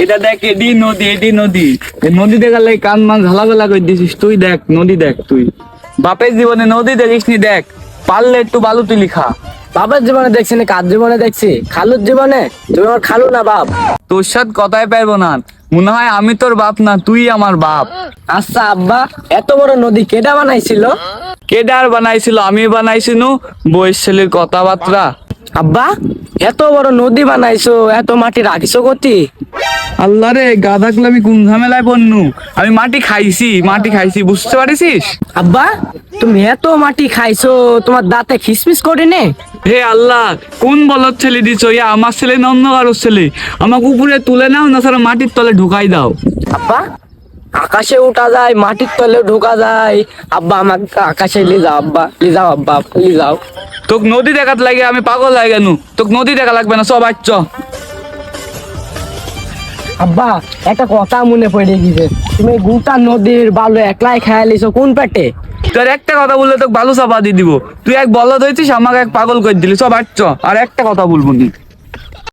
এটা দেখ, এডি নদী, এডি নদী। এই নদী দেখার লাগে কান মান ঝালাবেলা করে দিছিস তুই। দেখ নদী, দেখ তুই বাপের জীবনে নদী দেখিসনি। দেখ পারলে একটু বালু তুলি খা। বাবার জীবনে দেখছি না, কার জীবনে দেখছি? খালুর জীবনে? তুমি আমার খালু না বাপ। তোর সাথে কথাই পারবো না, মনে হয় আমি তোর বাপ না, তুই আমার বাপ। আচ্ছা আব্বা, এত বড় নদী কেডা বানাইছিল? কেডার বানাইছিল? আমি বানাইছিনু, বইয়ের ছেলের কথাবার্তা। আব্বা, এত বড় নদী বানাইছো, এত মাটি রাখিছো কতি? আল্লাহ রে, গাধাগুলো আমি কোন ঝামেলায় পড়নু। আমি মাটি খাইছি, মাটি খাইছি, বুঝতে পারিস? আব্বা, তুমি এত মাটি খাইছো, তোমার দাঁতে খিসমিস করে নে? হে আল্লাহ, কোন বলদ ছেলে দিছো? ইয়া আমার ছেলে না অন্য কারোর ছেলে? আমাকে উপরে তুলে নাও না, সারা মাটির তলে ঢুকাই দাও। আব্বা, আকাশে উঠা যায়, মাটির তলে ঢোকা যায়। আব্বা আমাকে আকাশে নিয়ে যাও, আব্বা নিয়ে যাও, আব্বা নিয়ে যাও। তোকে নদী দেখাত লাগে আমি পাগল হয়ে গেল। তোকে নদী দেখা লাগবে না, সব আচ্ছ। আব্বা, একটা কথা মনে পড়ে গেছে, তুমি গোটা নদীর বালু একলাই খেয়ে লিছো কোন পেটে? তোর একটা কথা বললে তোকে ভালো চাপা দিয়ে দিব। তুই এক বলদ হয়েছিস, আমাকে এক পাগল করে দিলি, সব আচ্ছ। আর একটা কথা বলবো নি।